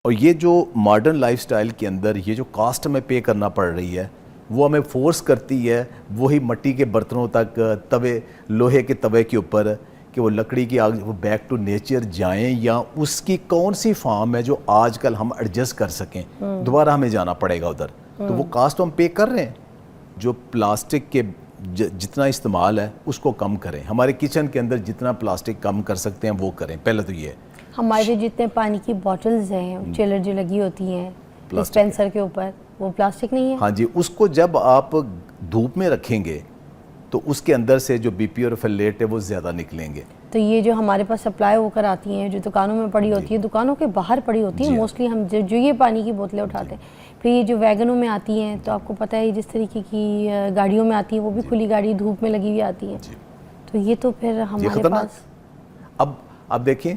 और ये जो मॉडर्न लाइफस्टाइल के अंदर ये जो कास्ट हमें पे करना पड़ रही है वो हमें फोर्स करती है वही मिट्टी के बर्तनों तक, तवे, लोहे के तवे के ऊपर, कि वो लकड़ी की आग वो बैक टू नेचर जाएं, या उसकी कौन सी फॉर्म है जो आजकल हम एडजस्ट कर सकें। दोबारा हमें जाना पड़ेगा उधर, तो वो कास्ट तो हम पे कर रहे हैं। जो प्लास्टिक के जितना इस्तेमाल है उसको कम करें, हमारे किचन के अंदर जितना प्लास्टिक कम कर सकते हैं वो करें। पहले तो ये है। हमारे जितने पानी की बॉटल्स हैं, चिलर जो लगी होती हैं डिस्पेंसर के ऊपर, वो प्लास्टिक नहीं है। हाँ जी, उसको जब आप धूप में रखेंगे तो उसके अंदर से जो बीपी और फैलेट है वो ज़्यादा निकलेंगे। तो ये जो हमारे पास सप्लाई होकर आती हैं, जो दुकानों में पड़ी होती है, दुकानों के बाहर पड़ी होती है मोस्टली, हम जो ये पानी की बोतलें उठाते हैं, फिर ये जो वैगनों में आती हैं, तो आपको पता है जिस तरीके की गाड़ियों में आती है, वो भी खुली गाड़ी धूप में लगी हुई आती है। तो ये तो फिर हमारे पास अब देखें,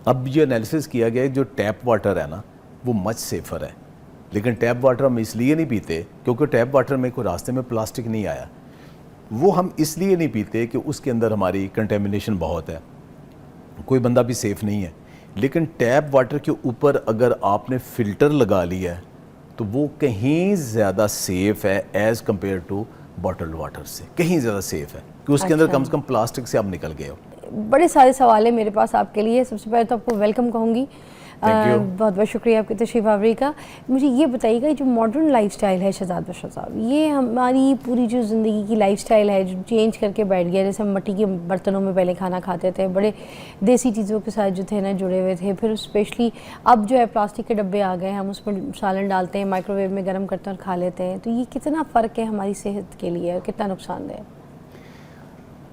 अब ये एनालिसिस किया गया है, जो टैप वाटर है ना वो मच सेफ़र है। लेकिन टैप वाटर हम इसलिए नहीं पीते क्योंकि टैप वाटर में कोई रास्ते में प्लास्टिक नहीं आया। वो हम इसलिए नहीं पीते कि उसके अंदर हमारी कंटेमिनेशन बहुत है, कोई बंदा भी सेफ़ नहीं है। लेकिन टैप वाटर के ऊपर अगर आपने फ़िल्टर लगा लिया है तो वो कहीं ज़्यादा सेफ़ है as compare to bottled water से, कहीं ज़्यादा सेफ़ है कि उसके अंदर कम से कम प्लास्टिक से आप निकल गए हो। बड़े सारे सवाल है मेरे पास आपके लिए। सबसे पहले तो आपको वेलकम कहूँगी, बहुत बहुत शुक्रिया आपकी तशरीफ़ आवरी का। मुझे ये बताइएगा, जो मॉडर्न लाइफस्टाइल है शहजाद बशर साहब, ये हमारी पूरी जो ज़िंदगी की लाइफस्टाइल है जो चेंज करके बैठ गया। जैसे हम मिट्टी के बर्तनों में पहले खाना खाते थे, बड़े देसी चीज़ों के साथ जो थे ना जुड़े हुए थे, फिर स्पेशली अब जो है प्लास्टिक के डब्बे आ गए, हम उसमें सालन डालते हैं, माइक्रोवेव में गर्म करते हैं और खा लेते हैं। तो ये कितना फ़र्क है हमारी सेहत के लिए और कितना नुकसानदेह है?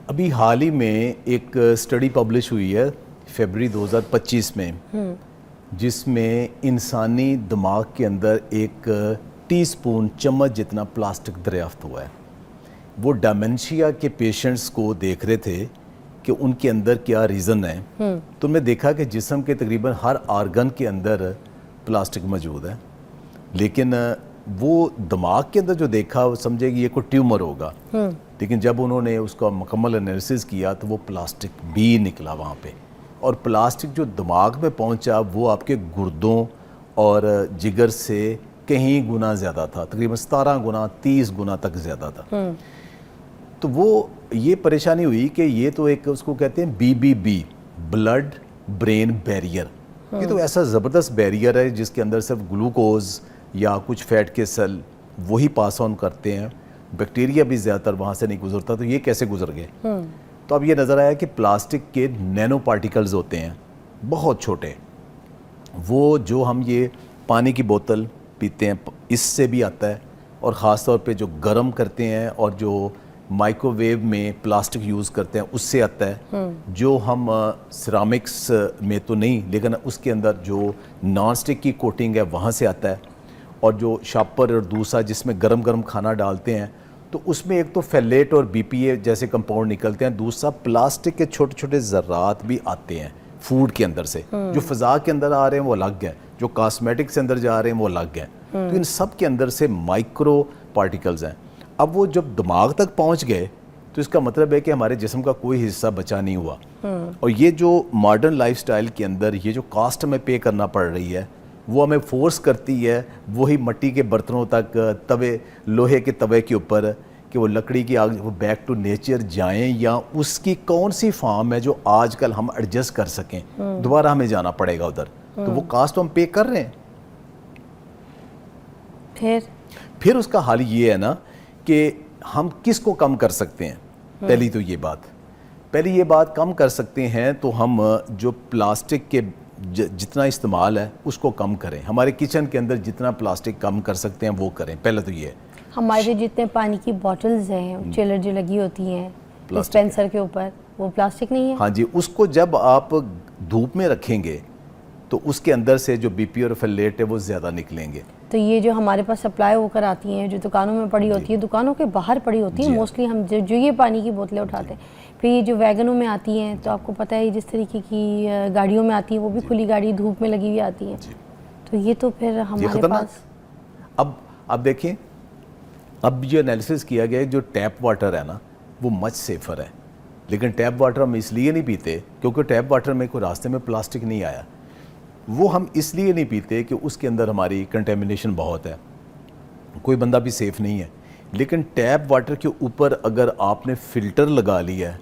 अभी हाल ही में एक स्टडी पब्लिश हुई है फरवरी 2025 में, जिसमें इंसानी दिमाग के अंदर एक टीस्पून चम्मच जितना प्लास्टिक दरियाफ्त हुआ है। वो डेमेंशिया के पेशेंट्स को देख रहे थे कि उनके अंदर क्या रीज़न है। तो उन्होंने देखा कि जिस्म के तकरीबन हर आर्गन के अंदर प्लास्टिक मौजूद है, लेकिन वो दिमाग के अंदर जो देखा वो समझे कि ये कोई ट्यूमर होगा। लेकिन जब उन्होंने उसका मुकम्मल एनालिसिस किया तो वो प्लास्टिक भी निकला वहाँ पे। और प्लास्टिक जो दिमाग में पहुँचा वो आपके गुर्दों और जिगर से कहीं गुना ज़्यादा था, तकरीबन 17 गुना 30 गुना तक ज़्यादा था। तो वो ये परेशानी हुई कि ये तो एक उसको कहते हैं BBB, ब्लड ब्रेन बैरियर। ये तो ऐसा ज़बरदस्त बैरियर है जिसके अंदर सिर्फ ग्लूकोज या कुछ फैट के सेल वही पास ऑन करते हैं, बैक्टीरिया भी ज़्यादातर वहाँ से नहीं गुजरता। तो ये कैसे गुजर गए? तो अब ये नज़र आया कि प्लास्टिक के नैनो पार्टिकल्स होते हैं, बहुत छोटे। वो जो हम ये पानी की बोतल पीते हैं इससे भी आता है, और ख़ास तौर पे जो गर्म करते हैं और जो माइक्रोवेव में प्लास्टिक यूज़ करते हैं उससे आता है। जो हम सिरामिक्स में तो नहीं, लेकिन उसके अंदर जो नॉन स्टिक की कोटिंग है वहाँ से आता है। और जो शापर और दूसरा जिसमें गरम गरम खाना डालते हैं तो उसमें एक तो फैलेट और BPA जैसे कंपाउंड निकलते हैं, दूसरा प्लास्टिक के छोटे छोटे ज़र्रात भी आते हैं फूड के अंदर से। जो फ़ज़ा के अंदर आ रहे हैं वो अलग है, जो कॉस्मेटिक्स के अंदर जा रहे हैं वो अलग है। तो इन सब के अंदर से माइक्रो पार्टिकल्स हैं। अब वो जब दिमाग तक पहुंच गए तो इसका मतलब है कि हमारे जिस्म का कोई हिस्सा बचा नहीं हुआ। और ये जो मॉडर्न लाइफस्टाइल के अंदर ये जो कास्ट हमें पे करना पड़ रही है वो हमें फोर्स करती है वही मिट्टी के बर्तनों तक, तवे, लोहे के तवे के ऊपर, कि वो लकड़ी की आग वो बैक टू नेचर जाएं, या उसकी कौन सी फॉर्म है जो आजकल हम एडजस्ट कर सकें। दोबारा हमें जाना पड़ेगा उधर, तो वो कास्ट तो हम पे कर रहे हैं। फिर उसका हाल ये है ना कि हम किसको कम कर सकते हैं। पहली ये बात कम कर सकते हैं तो हम जो प्लास्टिक के जितना इस्तेमाल है उसको कम करें, हमारे किचन के अंदर जितना प्लास्टिक कम कर सकते हैं वो करें। पहले तो ये है। हमारे जितने पानी की बॉटल्स हैं, चिलर जो लगी होती हैं डिस्पेंसर के ऊपर, वो प्लास्टिक नहीं है। हाँ जी, उसको जब आप धूप में रखेंगे तो उसके अंदर से जो बीपी और फैलेट है वो ज़्यादा निकलेंगे। तो ये जो हमारे पास सप्लाई होकर आती हैं, जो दुकानों में पड़ी होती है, दुकानों के बाहर पड़ी होती है मोस्टली, हम जो ये पानी की बोतलें उठाते हैं, फिर ये जो वैगनों में आती हैं, तो आपको पता है जिस तरीके की गाड़ियों में आती है, वो भी खुली गाड़ी धूप में लगी हुई आती है। तो ये तो फिर हमारे पास अब देखें, अब ये एनालिसिस किया गया है, जो टैप वाटर है ना वो मच सेफ़र है। लेकिन टैप वाटर हम इसलिए नहीं पीते क्योंकि टैप वाटर में कोई रास्ते में प्लास्टिक नहीं आया। वो हम इसलिए नहीं पीते कि उसके अंदर हमारी कंटेमिनेशन बहुत है, कोई बंदा भी सेफ़ नहीं है। लेकिन टैप वाटर के ऊपर अगर आपने फ़िल्टर लगा लिया है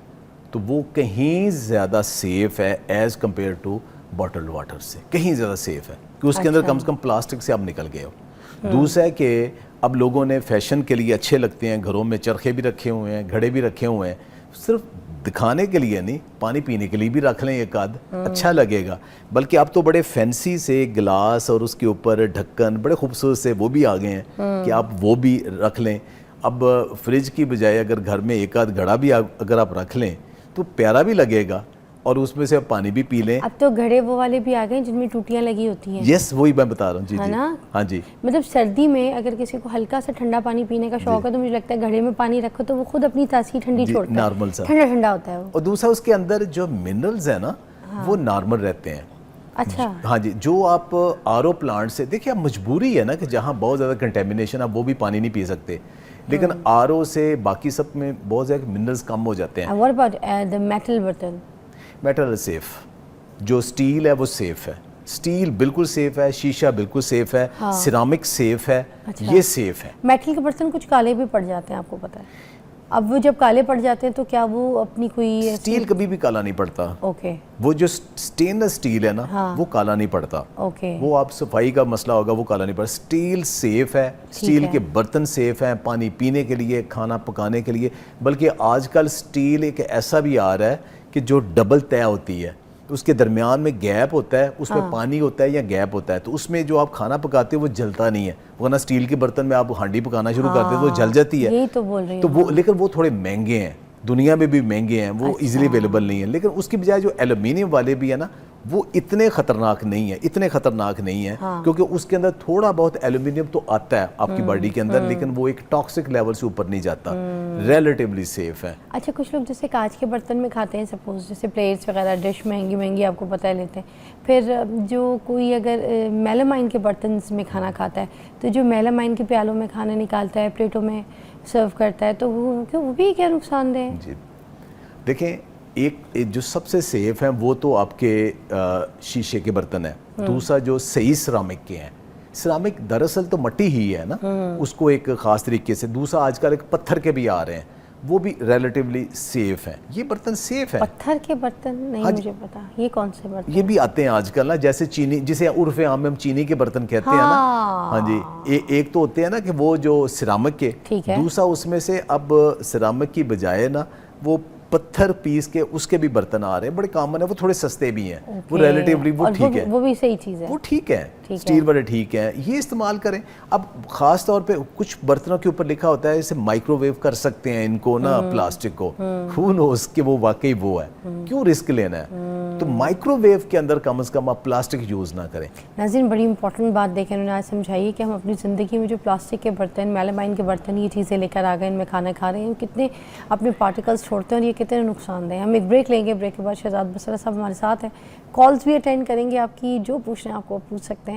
तो वो कहीं ज़्यादा सेफ़ है as compare to bottled water से, कहीं ज़्यादा सेफ़ है कि उसके अंदर कम से कम प्लास्टिक से आप निकल गए हो। दूसरा है कि अब लोगों ने फैशन के लिए अच्छे लगते हैं, घरों में चरखे भी रखे हुए हैं, घड़े भी रखे हुए हैं, सिर्फ दिखाने के लिए नहीं, पानी पीने के लिए भी रख लें एक आध, अच्छा लगेगा। बल्कि अब तो बड़े फैंसी से गिलास और उसके ऊपर ढक्कन बड़े खूबसूरत से वो भी आ गए हैं कि आप वो भी रख लें। अब फ्रिज की बजाय अगर घर में एक आध घड़ा भी अगर आप रख लें तो प्यारा भी लगेगा और उसमें से आप पानी भी पी लें। अब तो घड़े वो वाले भी आ गए जिनमें टूटियां लगी होती हैं। यस, वही मैं बता रहा हूँ। जी है जी, ना? हाँ जी। मतलब सर्दी में अगर किसी को हल्का सा ठंडा पानी पीने का शौक है तो मुझे लगता है घड़े में पानी रखो तो वो खुद अपनी तासीर ठंडी छोड़ता है, नॉर्मल सा ठंडा ठंडा होता है वो। और दूसरा उसके अंदर जो मिनरल्स है ना, वो नॉर्मल रहते हैं। अच्छा। हाँ जी, जो आप आरओ प्लांट से, देखिए आप मजबूरी है ना कि जहाँ बहुत ज़्यादा कंटेमिनेशन आप वो भी पानी नहीं पी सकते, लेकिन आरओ से बाकी सब में बहुत ज़्यादा मिनरल्स कम हो जाते हैं। व्हाट अबाउट द मेटल बर्तन? मेटल सेफ, जो स्टील है वो सेफ है, स्टील बिल्कुल सेफ है, शीशा बिल्कुल सेफ है, सिरामिक सेफ है। अच्छा। ये सेफ है। मेटल के बर्तन कुछ काले भी पड़ जाते हैं, आपको पता है? अब वो जब काले पड़ जाते हैं तो क्या वो अपनी कोई स्टील कभी भी काला नहीं पड़ता। ओके। वो जो स्टेनलेस स्टील है ना, वो काला नहीं पड़ता। ओके। वो आप सफाई का मसला होगा, वो काला नहीं पड़ता। स्टील सेफ है, स्टील के बर्तन सेफ हैं, पानी पीने के लिए, खाना पकाने के लिए। बल्कि आजकल स्टील एक ऐसा भी आ रहा है कि जो डबल तय होती है, उसके दरमियान में गैप होता है, उसमें पानी होता है या गैप होता है, तो उसमें जो आप खाना पकाते हो वो जलता नहीं है। वरना स्टील के बर्तन में आप हांडी पकाना शुरू करते हो तो जल जाती है। यही तो बोल रही तो वो, लेकिन वो थोड़े महंगे हैं, दुनिया में भी महंगे हैं, वो इजीली अवेलेबल नहीं है। लेकिन उसकी बजाय जो एल्यूमिनियम वाले भी है ना, वो इतने खतरनाक नहीं है, इतने खतरनाक नहीं है। क्योंकि उसके अंदर थोड़ा बहुत एल्यूमिनियम तो आता है आपकी बॉडी के अंदर, लेकिन वो एक टॉक्सिक लेवल से ऊपर नहीं जाता, रिलेटिवली सेफ है। अच्छा, कुछ लोग जैसे कांच के बर्तन में खाते हैं, सपोज जैसे प्लेट्स वगैरह, डिश महंगी महंगी आपको पता है लेते हैं। फिर जो कोई अगर मेलामाइन के बर्तन में खाना खाता है तो जो मेलामाइन के प्यालों में खाना निकालता है, प्लेटों में सर्व करता है, तो वो भी क्या नुकसानदेह है? जी देखें, एक जो सबसे सेफ है वो तो आपके शीशे के बर्तन है। दूसरा जो सही सिरामिक के हैं, सिरामिक दरअसल तो मिट्टी ही है ना, उसको एक ख़ास तरीके से। दूसरा आजकल एक पत्थर के भी आ रहे हैं, वो भी रिलेटिवली सेफ है। ये बर्तन सेफ है। पत्थर के बर्तन नहीं, मुझे पता ये कौन से बर्तन? ये भी आते हैं आजकल ना, जैसे चीनी, जिसे उर्फ़े आम में हम चीनी के बर्तन कहते हैं ना। हाँ जी, एक तो होते हैं ना कि वो जो सिरामिक के, दूसरा उसमें से अब सिरामिक की बजाय ना वो पत्थर पीस के उसके भी बर्तन आ रहे हैं, बड़े कॉमन है, वो थोड़े सस्ते भी हैं। वो रिलेटिवली वो ठीक है, वो भी सही चीज़ है, वो ठीक है, स्टील वाले ठीक है, ये इस्तेमाल करें। अब ख़ास तौर पे कुछ बर्तनों के ऊपर लिखा होता है जैसे माइक्रोवेव कर सकते हैं इनको ना, प्लास्टिक को, खून हो उसके, वो वाकई वो है, क्यों रिस्क लेना है? तो माइक्रोवेव के अंदर कम से कम आप प्लास्टिक यूज़ ना करें। नाज़रीन, बड़ी इंपॉर्टेंट बात देखें उन्होंने आज समझाई कि हम अपनी ज़िंदगी में जो प्लास्टिक के बर्तन, मेलामाइन के बर्तन, ये चीज़ें लेकर आ गए, इनमें खाना खा रहे हैं, कितने अपने पार्टिकल्स छोड़ते हैं और ये कितने नुकसानदेह हैं। हम एक ब्रेक लेंगे, ब्रेक के बाद शहजाद बसरा साहब हमारे साथ हैं, कॉल्स भी अटेंड करेंगे, आपकी जो पूछना है आपको पूछ सकते हैं।